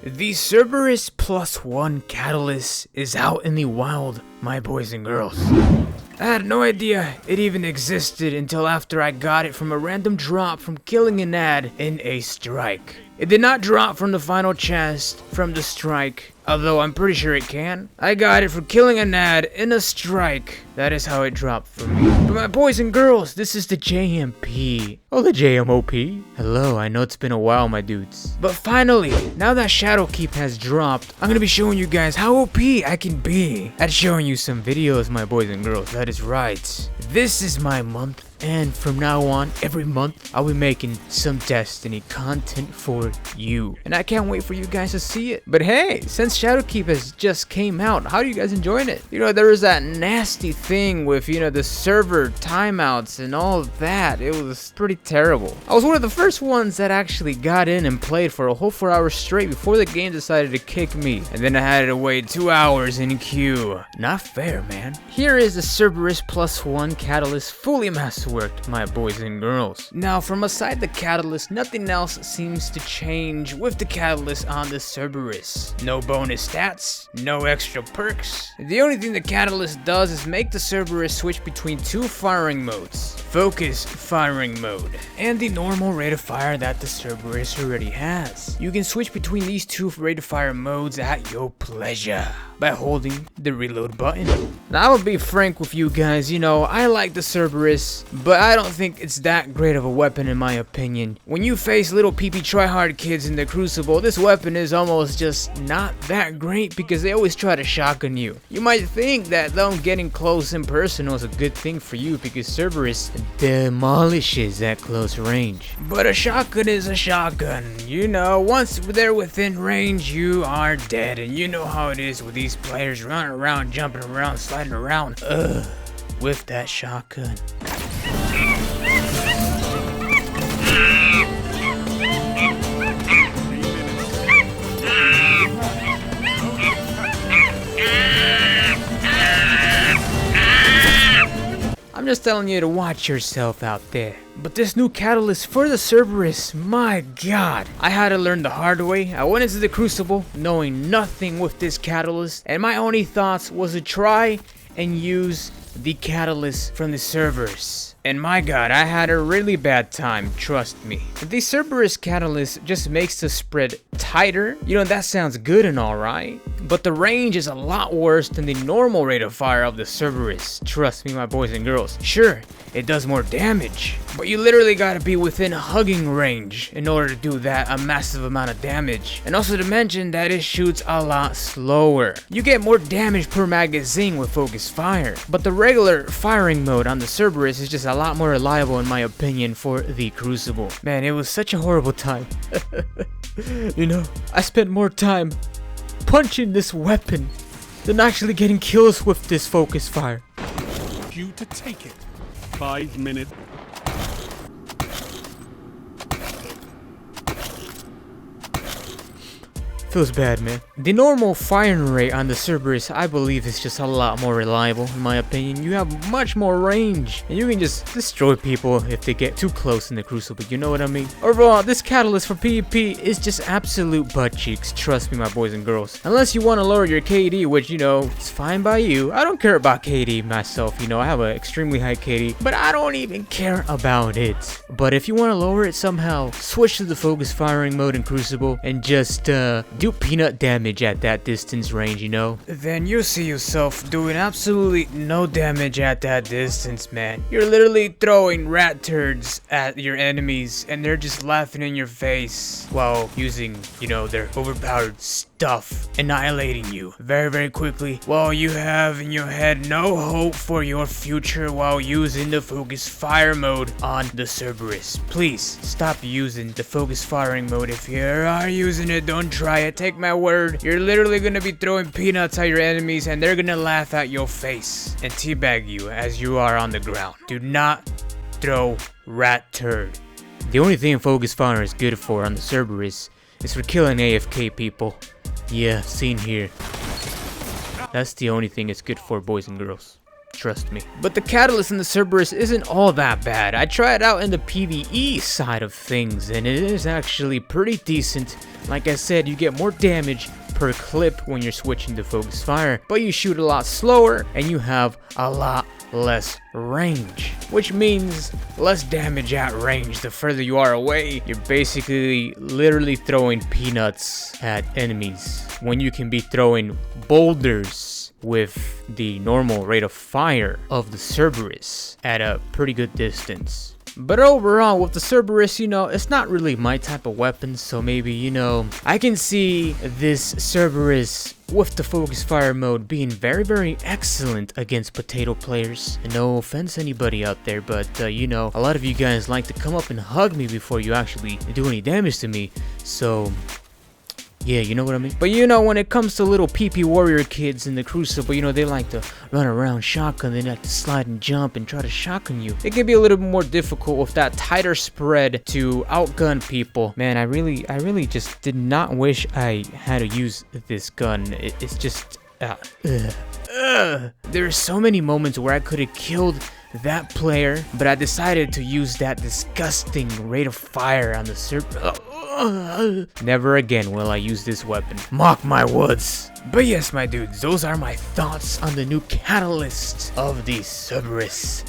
The Cerberus +1 catalyst is out in the wild, my boys and girls. I had no idea it even existed until after I got it from a random drop from killing an ad in a strike. It did not drop from the final chest from the strike, although I'm pretty sure it can. I got it from killing an ad in a strike. That is how it dropped for me. But my boys and girls, this is the JMP. Oh, the JMOP. Hello, I know it's been a while, my dudes. But finally, now that Shadowkeep has dropped, I'm gonna be showing you guys how OP I can be at showing you some videos, my boys and girls. That is right. This is my month. And from now on, every month, I'll be making some Destiny content for you. And I can't wait for you guys to see it. But hey, since Shadowkeep has just came out, how are you guys enjoying it? You know, there was that nasty thing with, you know, the server timeouts and all of that. It was pretty terrible. I was one of the first ones that actually got in and played for a whole 4 hours straight before the game decided to kick me. And then I had to wait 2 hours in queue. Not fair, man. Here is the Cerberus +1 catalyst fully masterworked, my boys and girls. Now, from aside the catalyst, nothing else seems to change with the catalyst on the Cerberus. No bonus stats, no extra perks. The only thing the catalyst does is make the Cerberus switch between 2 firing modes. Focus firing mode and the normal rate of fire that the Cerberus already has. You can switch between these 2 rate of fire modes at your pleasure by holding the reload button. Now, I will be frank with you guys, you know, I like the Cerberus, but I don't think it's that great of a weapon in my opinion. When you face little PP tryhard kids in the Crucible, this weapon is almost just not that great because they always try to shotgun you. You might think that them getting close and personal is a good thing for you because Cerberus demolishes at close range. But a shotgun is a shotgun, you know, once they're within range, you are dead, and you know how it is with these players running around, jumping around, sliding around. With that shotgun. I'm just telling you to watch yourself out there. But this new catalyst for the Cerberus, my god. I had to learn the hard way. I went into the Crucible knowing nothing with this catalyst, and my only thoughts was to try and use the catalyst from the Cerberus. And my god, I had a really bad time, trust me. The Cerberus catalyst just makes the spread tighter. You know, that sounds good and all, right? But the range is a lot worse than the normal rate of fire of the Cerberus. Trust me, my boys and girls. Sure, it does more damage, but you literally gotta be within hugging range in order to do that a massive amount of damage. And also to mention that it shoots a lot slower. You get more damage per magazine with focus fire, but the regular firing mode on the Cerberus is just a lot more reliable in my opinion for the Crucible. Man, it was such a horrible time. You know, I spent more time punching this weapon than actually getting kills with this focus fire. You to take it. 5 minutes. Feels bad, man. The normal firing rate on the Cerberus, I believe, is just a lot more reliable, in my opinion. You have much more range, and you can just destroy people if they get too close in the Crucible, you know what I mean? Overall, this catalyst for PvP is just absolute butt cheeks, trust me, my boys and girls. Unless you want to lower your KD, which, you know, it's fine by you. I don't care about KD myself, you know, I have an extremely high KD, but I don't even care about it. But if you want to lower it somehow, switch to the focus firing mode in Crucible, and just, do peanut damage at that distance range, you know? Then you see yourself doing absolutely no damage at that distance, man. You're literally throwing rat turds at your enemies and they're just laughing in your face while using, you know, their overpowered stuff, annihilating you very, very quickly while you have in your head no hope for your future while using the focus fire mode on the Cerberus. Please stop using the focus firing mode. If you are using it, don't try it. Take my word, you're literally gonna be throwing peanuts at your enemies and they're gonna laugh at your face and teabag you as you are on the ground. Do not throw rat turd. The only thing focus fire is good for on the Cerberus is for killing AFK people. Yeah, seen here. That's the only thing it's good for, boys and girls. trust me. But the catalyst in the Cerberus isn't all that bad. I tried it out in the PvE side of things, and it is actually pretty decent. Like I said, you get more damage per clip when you're switching to focus fire, but you shoot a lot slower and you have a lot less range, which means less damage at range. The further you are away, you're basically literally throwing peanuts at enemies when you can be throwing boulders with the normal rate of fire of the Cerberus at a pretty good distance. But overall, with the Cerberus, you know, it's not really my type of weapon, so maybe, you know, I can see this Cerberus with the focus fire mode being very excellent against potato players. And no offense anybody out there, but you know, a lot of you guys like to come up and hug me before you actually do any damage to me, so yeah, you know what I mean? But you know, when it comes to little PP warrior kids in the crucible, you know, they like to run around shotgun, they like to slide and jump and try to shotgun you. It can be a little bit more difficult with that tighter spread to outgun people. Man, I really just did not wish I had to use this gun. It's just there are so many moments where I could have killed that player, but I decided to use that disgusting rate of fire on the Cerberus. Never again will I use this weapon. Mark my words. But yes, my dudes, those are my thoughts on the new catalyst of the Cerberus.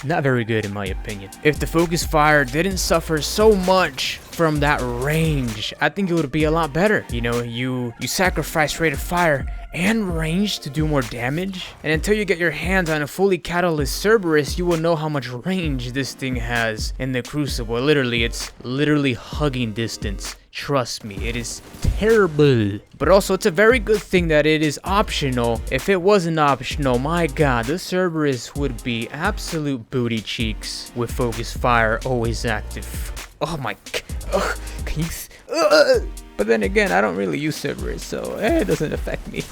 Not very good in my opinion. If the focus fire didn't suffer so much from that range, I think it would be a lot better. You know, you sacrifice rate of fire and range to do more damage, and until you get your hands on a fully catalyst Cerberus, you will know how much range this thing has in the crucible. Literally, it's literally hugging distance. Trust me, it is terrible. But also, it's a very good thing that it is optional. If it wasn't optional, my god, the Cerberus would be absolute booty cheeks with focus fire always active. Oh my, can you, but then again, I don't really use Cerberus, so it doesn't affect me.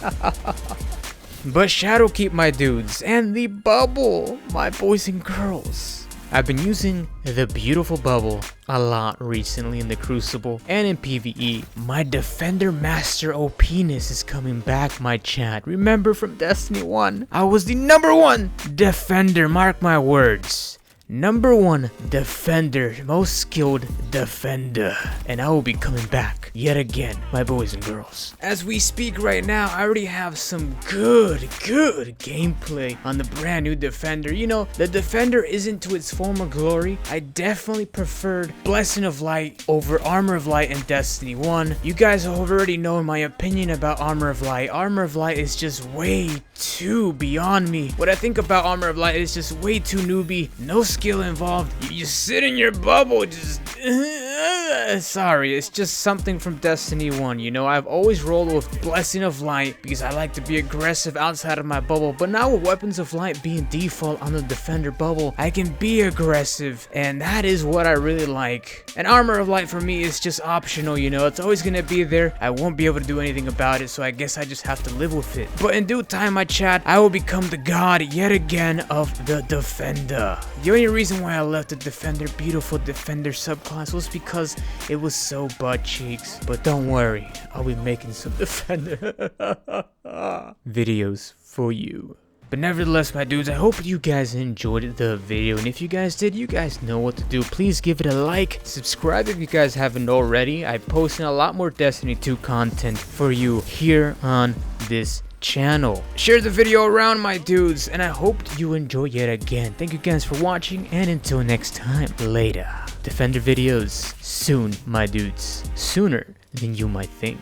But Shadowkeep, my dudes, and the bubble, my boys and girls. I've been using the beautiful bubble a lot recently in the Crucible and in PvE. My Defender Master OPness is coming back, my chat. Remember from Destiny 1, I was the #1 Defender, mark my words. #1 Defender, most skilled Defender. And I will be coming back yet again, my boys and girls. As we speak right now, I already have some good gameplay on the brand new Defender. You know, the Defender isn't to its former glory. I definitely preferred Blessing of Light over Armor of Light in Destiny 1. You guys have already known my opinion about Armor of Light. Armor of Light is just way too beyond me. What I think about Armor of Light is just way too newbie. No skill involved. You just sit in your bubble, just sorry, it's just something from Destiny 1, you know. I've always rolled with Blessing of Light because I like to be aggressive outside of my bubble, but now with Weapons of Light being default on the Defender bubble, I can be aggressive, and that is what I really like. And Armor of Light for me is just optional, you know. It's always gonna be there. I won't be able to do anything about it, so I guess I just have to live with it. But in due time, my chat, I will become the god yet again of the Defender. The only reason why I left the Defender, beautiful Defender subclass, was because it was so butt cheeks. But don't worry, I'll be making some Defender videos for you. But nevertheless, my dudes, I hope you guys enjoyed the video, and if you guys did, you guys know what to do. Please give it a like, subscribe if you guys haven't already. I'm posting a lot more Destiny 2 content for you here on this channel. Share the video around, my dudes, and I hope you enjoy yet again. Thank you guys for watching, and until next time, later. Defender videos soon, my dudes, sooner than you might think.